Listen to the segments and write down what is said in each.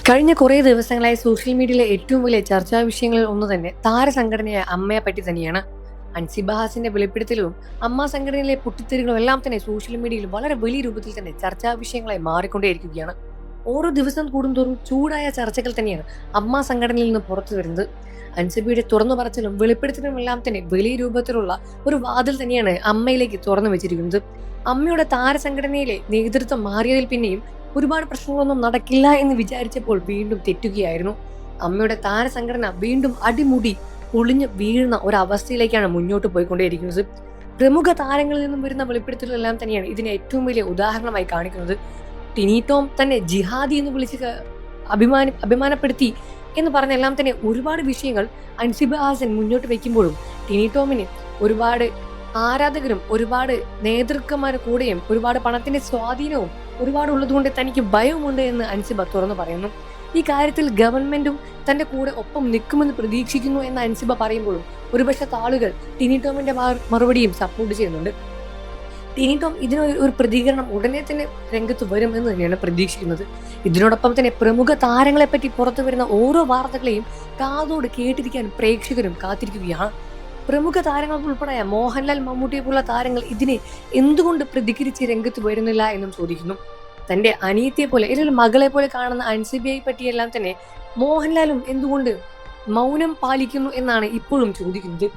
കഴിഞ്ഞ കുറേ ദിവസങ്ങളായി സോഷ്യൽ മീഡിയയിലെ ഏറ്റവും വലിയ ചർച്ചാ വിഷയങ്ങളിൽ ഒന്ന് തന്നെ താരസംഘടനയായ അമ്മയെ പറ്റി തന്നെയാണ്. അൻസിബ ഹാസിന്റെ വെളിപ്പെടുത്തലും അമ്മ സംഘടനയിലെ പൊട്ടിത്തെറികളും എല്ലാം തന്നെ സോഷ്യൽ മീഡിയയിൽ വളരെ വലിയ രൂപത്തിൽ തന്നെ ചർച്ചാ വിഷയങ്ങളായി മാറിക്കൊണ്ടേയിരിക്കുകയാണ്. ഓരോ ദിവസം കൂടുന്തോറും ചൂടായ ചർച്ചകൾ തന്നെയാണ് അമ്മ സംഘടനയിൽ നിന്ന് പുറത്തു വരുന്നത്. അൻസിബയുടെ തുറന്നു പറച്ചിലും വെളിപ്പെടുത്തലും എല്ലാം തന്നെ വലിയ രൂപത്തിലുള്ള ഒരു വാതിൽ തന്നെയാണ് അമ്മയിലേക്ക് തുറന്നു വെച്ചിരിക്കുന്നത്. അമ്മയുടെ താരസംഘടനയിലെ നേതൃത്വം മാറിയതിൽ പിന്നെയും ഒരുപാട് പ്രശ്നങ്ങളൊന്നും നടക്കില്ല എന്ന് വിചാരിച്ചപ്പോൾ വീണ്ടും തെറ്റുകയായിരുന്നു. അമ്മയുടെ താരസംഘടന വീണ്ടും അടിമുടി പൊളിഞ്ഞ് വീഴുന്ന ഒരവസ്ഥയിലേക്കാണ് മുന്നോട്ട് പോയിക്കൊണ്ടേയിരിക്കുന്നത്. പ്രമുഖ താരങ്ങളിൽ നിന്നും വരുന്ന വെളിപ്പെടുത്തലെല്ലാം തന്നെയാണ് ഇതിന് ഏറ്റവും വലിയ ഉദാഹരണമായി കാണിക്കുന്നത്. ടിനി ടോം തന്നെ ജിഹാദി എന്ന് വിളിച്ച് അഭിമാനപ്പെടുത്തി എന്ന് പറഞ്ഞെല്ലാം തന്നെ ഒരുപാട് വിഷയങ്ങൾ അൻസിബ ഹാസൻ മുന്നോട്ട് വയ്ക്കുമ്പോഴും ടിനി ടോമിന് ഒരുപാട് ആരാധകരും ഒരുപാട് നേതൃത്വന്മാരുടെ കൂടെയും ഒരുപാട് പണത്തിന്റെ സ്വാധീനവും ഒരുപാട് ഉള്ളതുകൊണ്ട് തനിക്ക് ഭയമുണ്ട് എന്ന് അൻസിബ തുറന്നു പറയുന്നു. ഈ കാര്യത്തിൽ ഗവൺമെന്റും തന്റെ കൂടെ ഒപ്പം നിൽക്കുമെന്ന് പ്രതീക്ഷിക്കുന്നു എന്ന് അൻസിബ പറയുമ്പോഴും ഒരുപക്ഷെ ആളുകൾ ടിനി ടോമിന്റെ മറുപടിയും സപ്പോർട്ട് ചെയ്യുന്നുണ്ട്. ടിനി ടോം ഇതിനൊരു പ്രതികരണം ഉടനെ തന്നെ രംഗത്ത് വരും എന്ന് തന്നെയാണ് പ്രതീക്ഷിക്കുന്നത്. ഇതിനോടൊപ്പം തന്നെ പ്രമുഖ താരങ്ങളെ പറ്റി പുറത്തു വരുന്ന ഓരോ വാർത്തകളെയും കാതോട് കേട്ടിരിക്കാൻ പ്രേക്ഷകരും കാത്തിരിക്കുകയാണ്. പ്രമുഖ താരങ്ങൾ ഉൾപ്പെടെ മോഹൻലാൽ, മമ്മൂട്ടിയെ പോലുള്ള താരങ്ങൾ ഇതിനെ എന്തുകൊണ്ട് പ്രതികരിച്ച് രംഗത്ത് വരുന്നില്ല എന്നും ചോദിക്കുന്നു. തന്റെ അനിയത്തിയെ പോലെ അല്ലെങ്കിൽ മകളെ പോലെ കാണുന്ന അൻസിബയെ പറ്റിയെല്ലാം തന്നെ മോഹൻലാലും എന്തുകൊണ്ട് മൗനം പാലിക്കുന്നു എന്നാണ് ഇപ്പോഴും ചോദിക്കുന്നത്.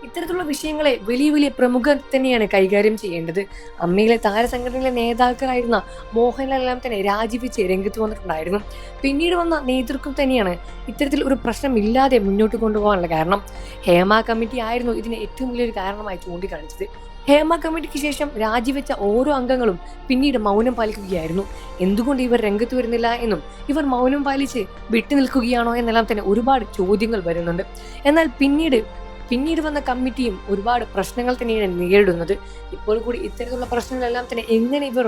ഇത്തരത്തിലുള്ള വിഷയങ്ങളെ വലിയ വലിയ പ്രമുഖർ തന്നെയാണ് കൈകാര്യം ചെയ്യേണ്ടത്. അമ്മയിലെ താരസംഘടനയിലെ നേതാക്കളായിരുന്ന മോഹൻലാലെല്ലാം തന്നെ രാജിവെച്ച് രംഗത്ത് വന്നിട്ടുണ്ടായിരുന്നു. പിന്നീട് വന്ന നേതൃത്വം തന്നെയാണ് ഇത്തരത്തിൽ ഒരു പ്രശ്നമില്ലാതെ മുന്നോട്ട് കൊണ്ടുപോകാനുള്ള കാരണം. ഹേമ കമ്മിറ്റി ആയിരുന്നു ഇതിന് ഏറ്റവും വലിയൊരു കാരണമായി ചൂണ്ടിക്കാണിച്ചത്. ഹേമ കമ്മിറ്റിക്ക് ശേഷം രാജിവെച്ച ഓരോ അംഗങ്ങളും പിന്നീട് മൗനം പാലിക്കുകയായിരുന്നു. എന്തുകൊണ്ട് ഇവർ രംഗത്ത് വരുന്നില്ല എന്നും ഇവർ മൗനം പാലിച്ച് വിട്ടുനിൽക്കുകയാണോ എന്നെല്ലാം തന്നെ ഒരുപാട് ചോദ്യങ്ങൾ വരുന്നുണ്ട്. എന്നാൽ പിന്നീട് വന്ന കമ്മിറ്റിയും ഒരുപാട് പ്രശ്നങ്ങൾ തന്നെയാണ് നേരിടുന്നത്. ഇപ്പോൾ കൂടി ഇത്തരത്തിലുള്ള പ്രശ്നങ്ങളെല്ലാം തന്നെ എങ്ങനെ ഇവർ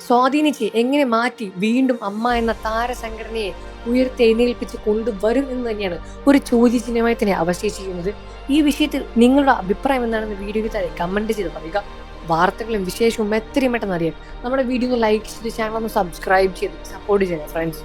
സ്വാധീനിച്ച് എങ്ങനെ മാറ്റി വീണ്ടും അമ്മ എന്ന താരസംഘടനയെ ഉയർത്തെഴുന്നേൽപ്പിച്ച് കൊണ്ടുവരും എന്ന് തന്നെയാണ് ഒരു ചോദ്യചിഹ്നമായി തന്നെ അവശേഷിക്കുന്നത്. ഈ വിഷയത്തിൽ നിങ്ങളുടെ അഭിപ്രായം എന്താണെന്ന് വീഡിയോയ്ക്ക് താഴെ കമന്റ് ചെയ്ത് പറയുക. വാർത്തകളും വിശേഷവും എത്രയും പെട്ടെന്ന് അറിയാൻ നമ്മുടെ വീഡിയോ ഒന്ന് ലൈക്ക് ചെയ്ത് ചാനൽ ഒന്ന് സബ്സ്ക്രൈബ് ചെയ്ത് സപ്പോർട്ട് ചെയ്യുക ഫ്രണ്ട്സ്.